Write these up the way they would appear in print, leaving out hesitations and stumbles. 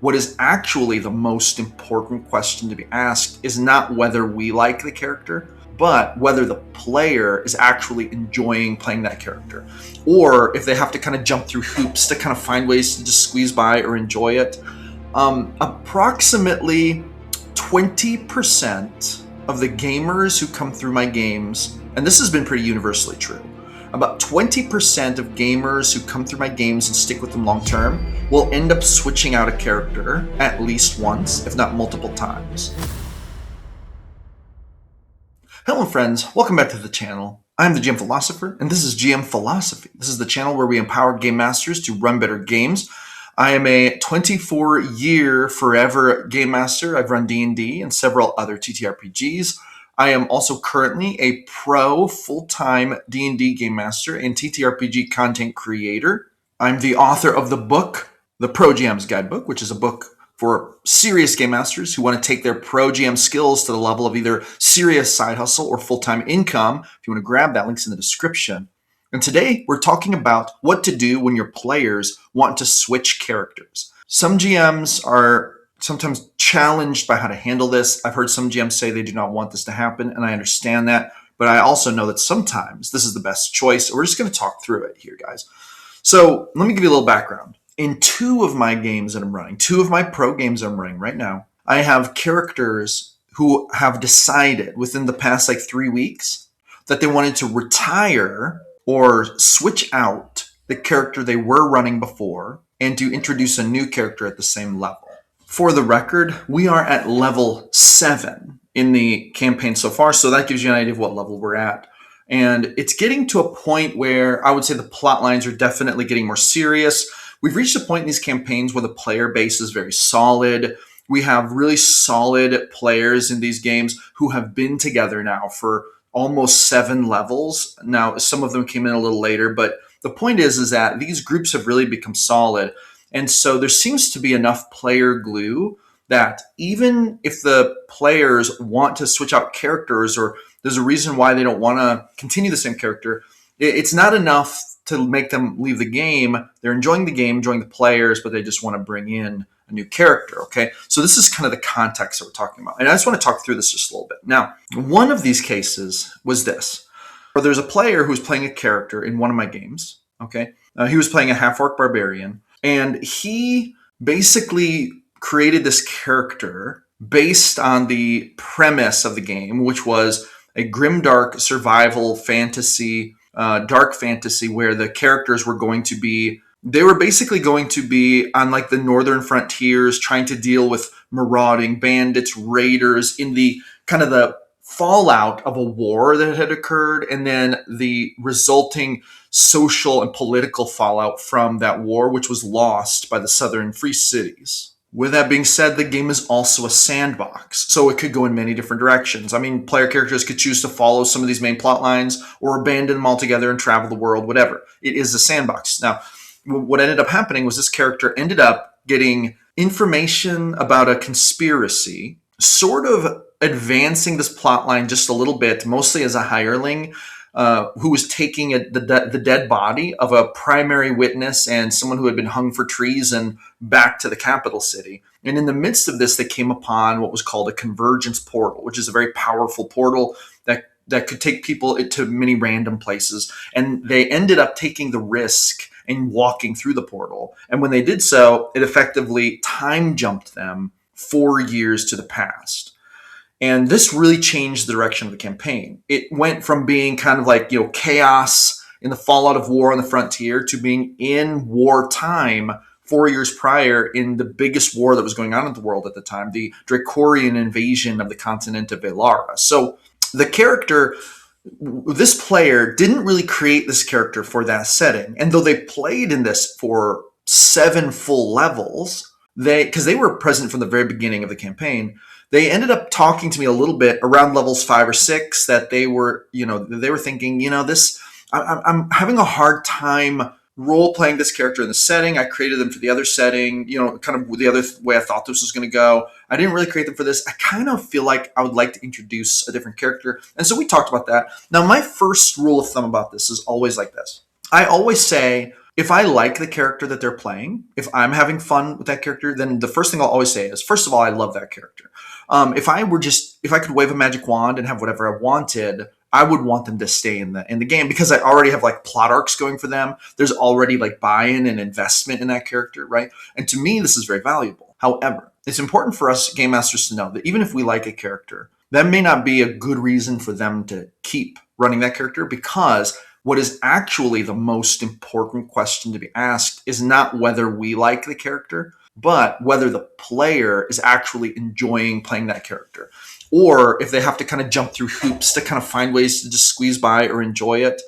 What is actually the most important question to be asked is not whether we like the character, but whether the player is actually enjoying playing that character, or if they have to kind of jump through hoops to kind of find ways to just squeeze by or enjoy it. Approximately 20% of the gamers who come through my games, and this has been pretty universally true, about 20% of gamers who come through my games and stick with them long term will end up switching out a character at least once, if not multiple times. Hello friends, welcome back to the channel. I'm the GM Philosopher, and this is GM Philosophy. This is the channel where we empower game masters to run better games. I am a 24-year forever game master. I've run D&D and several other TTRPGs. I am also currently a pro full-time D&D game master and TTRPG content creator. I'm the author of the book, The Pro GM's Guidebook, which is a book for serious game masters who want to take their pro GM skills to the level of either serious side hustle or full-time income. If you want to grab that, link's in the description. And today we're talking about what to do when your players want to switch characters. Some GMs are sometimes challenged by how to handle this. I've heard some GMs say they do not want this to happen, and I understand that. But I also know that sometimes this is the best choice. We're just going to talk through it here, guys. So let me give you a little background. In two of my games that I'm running, two of my pro games I'm running right now, I have characters who have decided within the past 3 weeks that they wanted to retire or switch out the character they were running before and to introduce a new character at the same level. For the record, we are at level 7 in the campaign so far, so that gives you an idea of what level we're at. And it's getting to a point where I would say the plot lines are definitely getting more serious. We've reached a point in these campaigns where the player base is very solid. We have really solid players in these games who have been together now for almost 7 levels. Now, some of them came in a little later, but the point is that these groups have really become solid. And so there seems to be enough player glue that even if the players want to switch out characters or there's a reason why they don't want to continue the same character, it's not enough to make them leave the game. They're enjoying the game, enjoying the players, but they just want to bring in a new character, okay? So this is kind of the context that we're talking about. And I just want to talk through this just a little bit. Now, one of these cases was this, where there's a player who was playing a character in one of my games, okay? He was playing a half-orc barbarian, and he basically created this character based on the premise of the game, which was a grimdark survival fantasy, dark fantasy, where the characters were going to be, they were basically going to be on the northern frontiers trying to deal with marauding bandits, raiders in the kind of the fallout of a war that had occurred and then the resulting social and political fallout from that war, which was lost by the southern free cities. With that being said, the game is also a sandbox, so it could go in many different directions. I mean, player characters could choose to follow some of these main plot lines or abandon them altogether and travel the world, whatever. It is a sandbox. Now, what ended up happening was this character ended up getting information about a conspiracy, sort of advancing this plot line just a little bit, mostly as a hireling, who was taking the dead body of a primary witness and someone who had been hung for treason back to the capital city. And in the midst of this, they came upon what was called a convergence portal, which is a very powerful portal that could take people to many random places. And they ended up taking the risk and walking through the portal. And when they did so, it effectively time jumped them 4 years to the past. And this really changed the direction of the campaign. It went from being kind of chaos in the fallout of war on the frontier to being in wartime 4 years prior in the biggest war that was going on in the world at the time, the Dracorian invasion of the continent of Velara. So the character, this player didn't really create this character for that setting. And though they played in this for 7 full levels, because they were present from the very beginning of the campaign, they ended up talking to me a little bit around levels 5 or 6 that they were thinking, I'm having a hard time role playing this character in the setting. I created them for the other setting, kind of the other way I thought this was going to go. I didn't really create them for this. I kind of feel like I would like to introduce a different character. And so we talked about that. Now, my first rule of thumb about this is always like this. I always say, If I like the character that they're playing, if I'm having fun with that character, then the first thing I'll always say is, first of all, I love that character. If I could wave a magic wand and have whatever I wanted, I would want them to stay in the game because I already have like plot arcs going for them. There's already like buy-in and investment in that character, right? And to me, this is very valuable. However, it's important for us game masters to know that even if we like a character, that may not be a good reason for them to keep running that character, because what is actually the most important question to be asked is not whether we like the character, but whether the player is actually enjoying playing that character. Or if they have to kind of jump through hoops to kind of find ways to just squeeze by or enjoy it.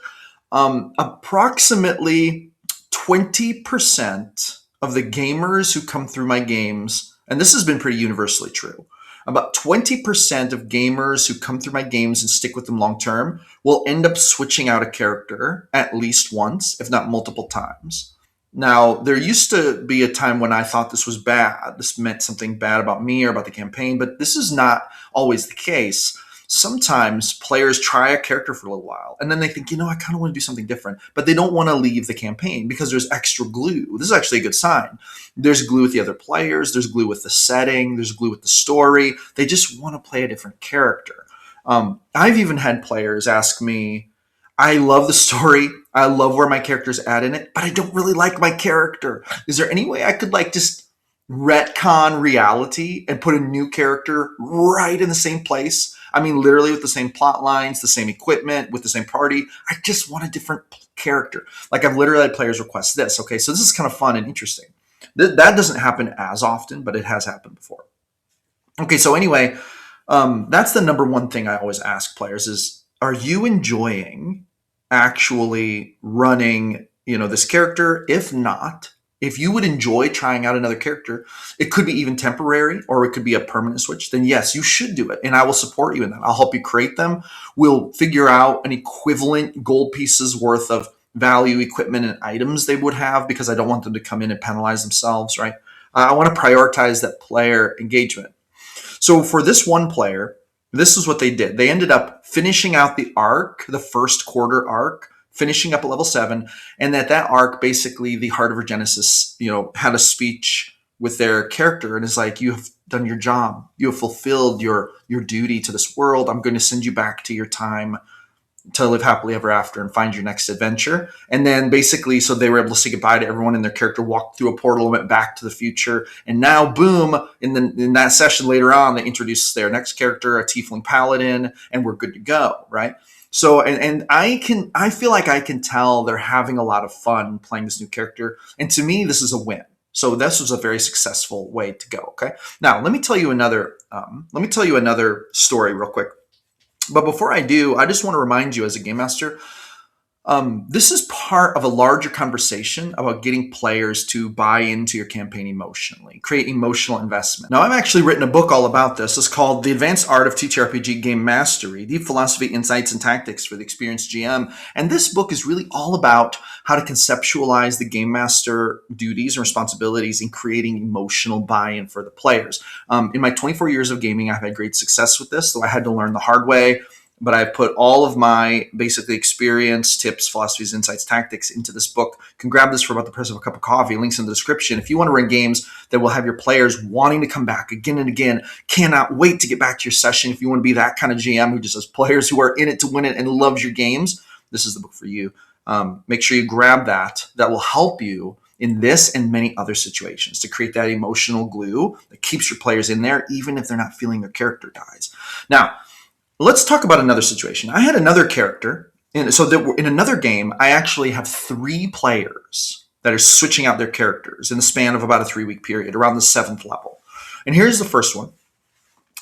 Approximately 20% of the gamers who come through my games, and this has been pretty universally true, about 20% of gamers who come through my games and stick with them long term will end up switching out a character at least once, if not multiple times. Now, there used to be a time when I thought this was bad. This meant something bad about me or about the campaign, but this is not always the case. Sometimes players try a character for a little while and then they think, I kind of want to do something different, but they don't want to leave the campaign because there's extra glue. This is actually a good sign. There's glue with the other players, there's glue with the setting, there's glue with the story. They just want to play a different character. I've even had players ask me, I love the story, I love where my character's at in it, but I don't really like my character. Is there any way I could like just retcon reality and put a new character right in the same place? I mean, literally with the same plot lines, the same equipment, with the same party. I just want a different character. Like I've literally had players request this. Okay, so this is kind of fun and interesting. That doesn't happen as often, but it has happened before. Okay, so anyway, that's the number one thing I always ask players is, are you enjoying actually running, this character? If not, if you would enjoy trying out another character, it could be even temporary or it could be a permanent switch, then yes, you should do it. And I will support you in that. I'll help you create them. We'll figure out an equivalent gold pieces worth of value, equipment, and items they would have, because I don't want them to come in and penalize themselves, right? I want to prioritize that player engagement. So for this one player, this is what they did. They ended up finishing out the arc, the first quarter arc, finishing up at level 7, and that arc, basically the Heart of Her Genesis, had a speech with their character and is like, you have done your job, you have fulfilled your duty to this world, I'm going to send you back to your time to live happily ever after and find your next adventure. And then basically, so they were able to say goodbye to everyone, and their character walked through a portal and went back to the future. And now, boom, in that session later on, they introduced their next character, a tiefling paladin, and we're good to go, right? So, and I feel like I can tell they're having a lot of fun playing this new character. And to me, this is a win. So this was a very successful way to go. Okay. Now let me tell you another story real quick. But before I do, I just want to remind you as a game master, this is part of a larger conversation about getting players to buy into your campaign emotionally, create emotional investment. Now, I've actually written a book all about this. It's called The Advanced Art of TTRPG Game Mastery, Deep Philosophy, Insights, and Tactics for the Experienced GM. And this book is really all about how to conceptualize the game master duties and responsibilities in creating emotional buy-in for the players. In my 24 years of gaming, I've had great success with this, though I had to learn the hard way. But I've put all of my basically experience, tips, philosophies, insights, tactics into this book. You can grab this for about the price of a cup of coffee. Links in the description. If you want to run games that will have your players wanting to come back again and again, cannot wait to get back to your session. If you want to be that kind of GM who just has players who are in it to win it and loves your games, this is the book for you. Make sure you grab that. That will help you in this and many other situations to create that emotional glue that keeps your players in there, even if they're not feeling their character dies. Now, let's talk about another situation. I had another character, so that in another game, I actually have 3 players that are switching out their characters in the span of about a 3-week period, around the 7th level. And here's the first one.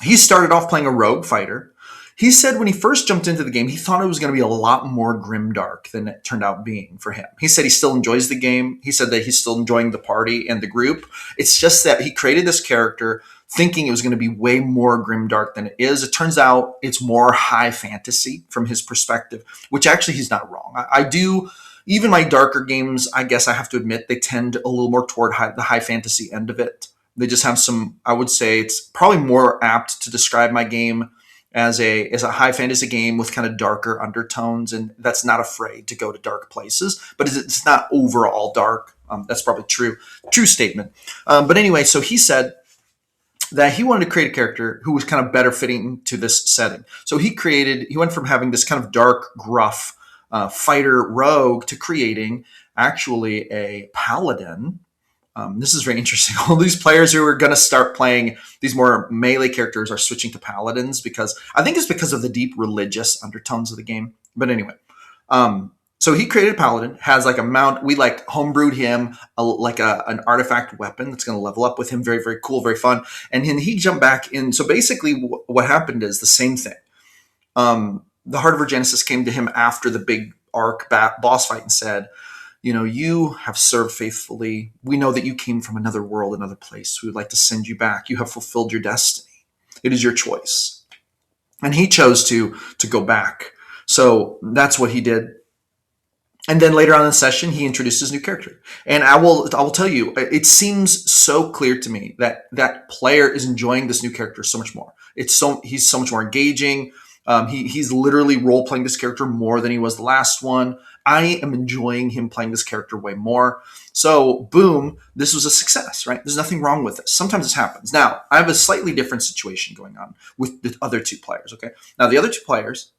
He started off playing a rogue fighter. He said when he first jumped into the game, he thought it was going to be a lot more grimdark than it turned out being for him. He said he still enjoys the game. He said that he's still enjoying the party and the group. It's just that he created this character thinking it was going to be way more grimdark than it is. It turns out it's more high fantasy from his perspective, which actually he's not wrong. I do, even my darker games, I guess I have to admit, they tend a little more toward the high fantasy end of it. They just have some, I would say it's probably more apt to describe my game as a high fantasy game with kind of darker undertones, and that's not afraid to go to dark places, but it's not overall dark. That's probably true statement. But anyway, so he said that he wanted to create a character who was kind of better fitting to this setting. So he went from having this kind of dark, gruff fighter rogue to creating actually a paladin. This is very interesting. All these players who are going to start playing these more melee characters are switching to paladins because I think it's because of the deep religious undertones of the game. But anyway, so he created a paladin, has like a mount. We like homebrewed him an artifact weapon that's going to level up with him. Very, very cool, very fun. And then he jumped back in. So basically, what happened is the same thing. The Heart of Genesis came to him after the big arc boss fight and said, you have served faithfully. We know that you came from another world, another place. We would like to send you back. You have fulfilled your destiny. It is your choice. And he chose to go back. So that's what he did. And then later on in the session, he introduced his new character. And I will tell you, it seems so clear to me that that player is enjoying this new character so much more. He's so much more engaging. He's literally role playing this character more than he was the last one. I am enjoying him playing this character way more. So, boom, this was a success, right? There's nothing wrong with this. Sometimes this happens. Now, I have a slightly different situation going on with the other two players, okay? Now, the other two players,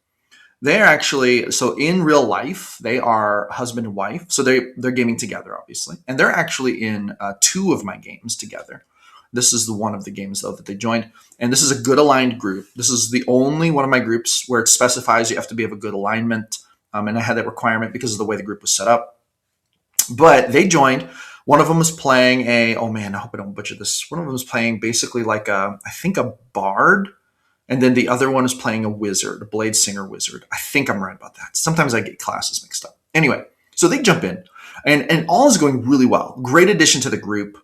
they're actually, so in real life, they are husband and wife. So they're gaming together, obviously. And they're actually in two of my games together. This is the one of the games, though, that they joined. And this is a good aligned group. This is the only one of my groups where it specifies you have to be of a good alignment. And I had that requirement because of the way the group was set up. But they joined. One of them was playing oh man, I hope I don't butcher this. One of them was playing basically like I think a bard. And then the other one is playing a wizard, a blade singer wizard. I think I'm right about that. Sometimes I get classes mixed up. Anyway, so they jump in, and all is going really well. Great addition to the group.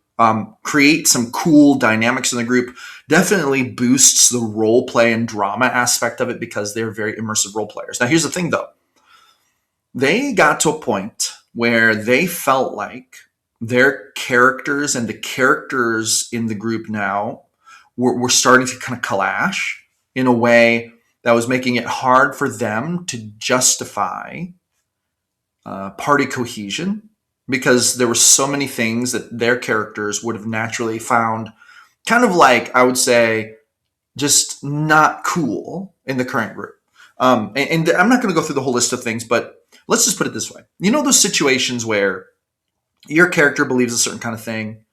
Create some cool dynamics in the group. Definitely boosts the role play and drama aspect of it because they're very immersive role players. Now, here's the thing, though. They got to a point where they felt like their characters and the characters in the group now were starting to kind of clash in a way that was making it hard for them to justify party cohesion because there were so many things that their characters would have naturally found kind of like, I would say, just not cool in the current group. And I'm not going to go through the whole list of things, but let's just put it this way. You know those situations where your character believes a certain kind of thing,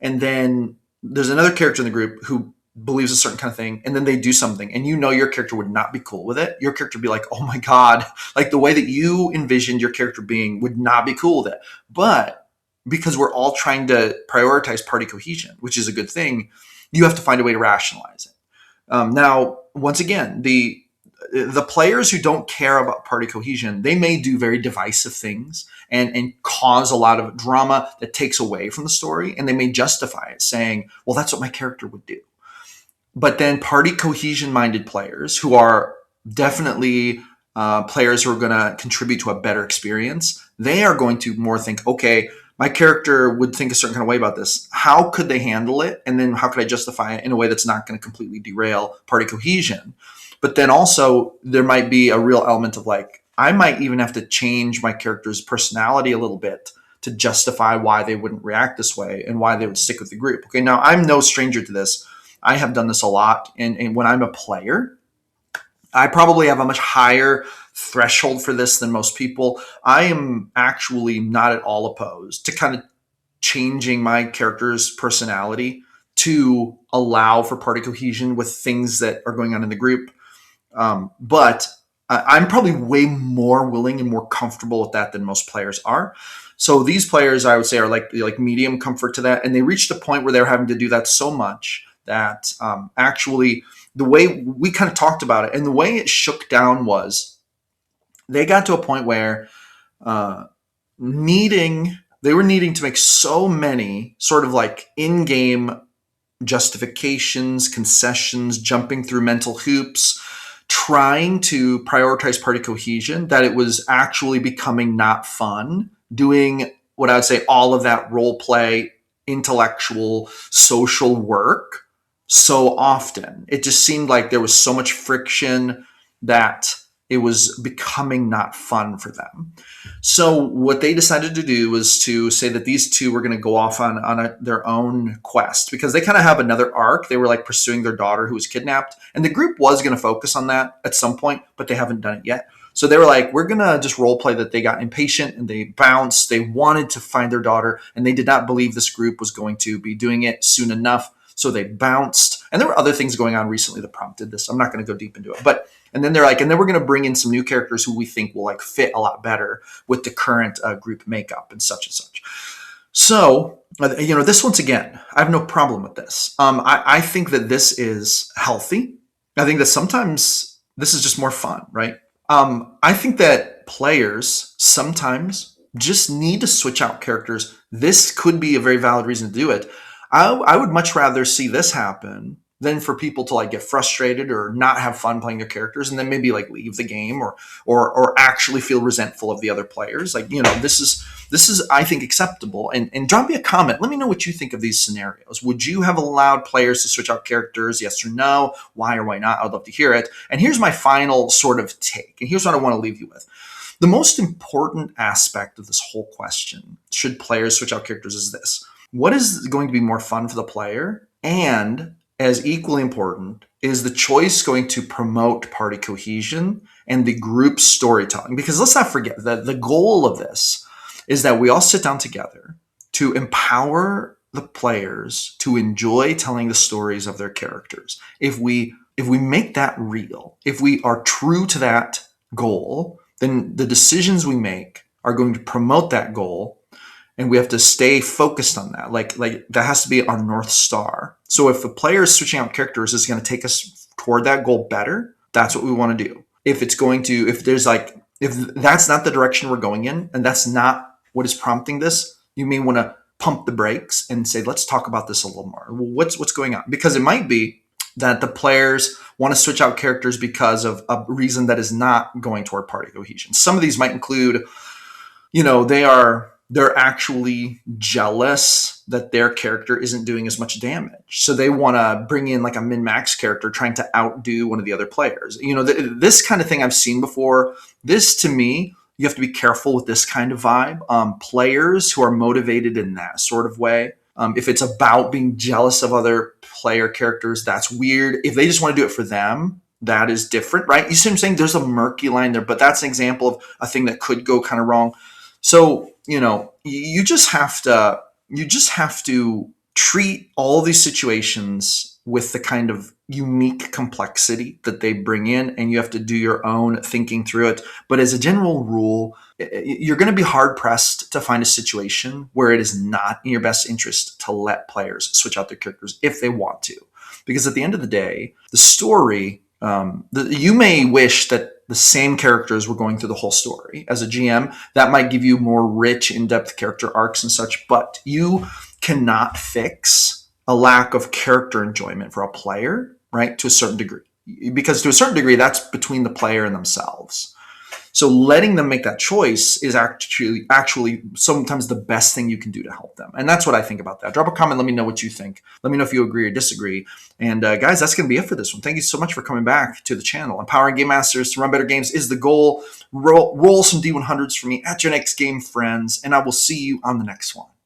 and then there's another character in the group who believes a certain kind of thing, and then they do something, and your character would not be cool with it. Your character would be like, oh my God, like the way that you envisioned your character being would not be cool with it. But because we're all trying to prioritize party cohesion, which is a good thing, you have to find a way to rationalize it. Now, once again, the players who don't care about party cohesion, they may do very divisive things and cause a lot of drama that takes away from the story, and they may justify it saying, well, that's what my character would do. But then party cohesion minded players who are definitely players who are going to contribute to a better experience, they are going to more think, okay, my character would think a certain kind of way about this. How could they handle it? And then how could I justify it in a way that's not going to completely derail party cohesion? But then also there might be a real element of like, I might even have to change my character's personality a little bit to justify why they wouldn't react this way and why they would stick with the group. Okay, now I'm no stranger to this. I have done this a lot. And when I'm a player, I probably have a much higher threshold for this than most people. I am actually not at all opposed to kind of changing my character's personality to allow for party cohesion with things that are going on in the group. But I'm probably way more willing and more comfortable with that than most players are. So these players, I would say, are like medium comfort to that. And they reached a point where they're having to do that so much that actually the way we kind of talked about it and the way it shook down was they got to a point where they were needing to make so many sort of like in-game justifications, concessions, jumping through mental hoops, trying to prioritize party cohesion, that it was actually becoming not fun doing what I would say all of that role play, intellectual, social work so often. It just seemed like there was so much friction that it was becoming not fun for them. So what they decided to do was to say that these two were going to go off on their own quest, because they kind of have another arc. They were like pursuing their daughter who was kidnapped, and the group was going to focus on that at some point, but they haven't done it yet. So they were like, we're going to just role play that they got impatient and they bounced. They wanted to find their daughter, and they did not believe this group was going to be doing it soon enough. So they bounced. And there were other things going on recently that prompted this. I'm not going to go deep into it. But, and then they're like, and then we're going to bring in some new characters who we think will like fit a lot better with the current group makeup and such and such. So, this once again, I have no problem with this. I think that this is healthy. I think that sometimes this is just more fun, right? I think that players sometimes just need to switch out characters. This could be a very valid reason to do it. I would much rather see this happen than for people to like get frustrated or not have fun playing their characters and then maybe like leave the game or actually feel resentful of the other players. Like, this is I think acceptable. And drop me a comment. Let me know what you think of these scenarios. Would you have allowed players to switch out characters? Yes or no? Why or why not? I'd love to hear it. And here's my final sort of take. And here's what I want to leave you with. The most important aspect of this whole question, should players switch out characters, is this. What is going to be more fun for the player? And as equally important, is the choice going to promote party cohesion and the group storytelling? Because let's not forget that the goal of this is that we all sit down together to empower the players to enjoy telling the stories of their characters. If we make that real, if we are true to that goal, then the decisions we make are going to promote that goal. And we have to stay focused on that. Like that has to be our North Star. So if the player is switching out characters is going to take us toward that goal better, that's what we want to do. If that's not the direction we're going in, and that's not what is prompting this, you may want to pump the brakes and say, let's talk about this a little more. What's going on? Because it might be that the players want to switch out characters because of a reason that is not going toward party cohesion. Some of these might include, they're actually jealous that their character isn't doing as much damage. So they want to bring in like a min-max character trying to outdo one of the other players. This kind of thing I've seen before. This, to me, you have to be careful with this kind of vibe. Players who are motivated in that sort of way, if it's about being jealous of other player characters, that's weird. If they just want to do it for them, that is different, right? You see what I'm saying? There's a murky line there, but that's an example of a thing that could go kind of wrong. So, you just have to treat all these situations with the kind of unique complexity that they bring in, and you have to do your own thinking through it. But as a general rule, you're going to be hard pressed to find a situation where it is not in your best interest to let players switch out their characters if they want to. Because at the end of the day, the story, you may wish that the same characters were going through the whole story. As a GM, that might give you more rich, in-depth character arcs and such, but you cannot fix a lack of character enjoyment for a player, right, to a certain degree. Because to a certain degree, that's between the player and themselves. So letting them make that choice is actually sometimes the best thing you can do to help them. And that's what I think about that. Drop a comment. Let me know what you think. Let me know if you agree or disagree. And guys, that's going to be it for this one. Thank you so much for coming back to the channel. Empowering game masters to run better games is the goal. Roll some D100s for me at your next game, friends. And I will see you on the next one.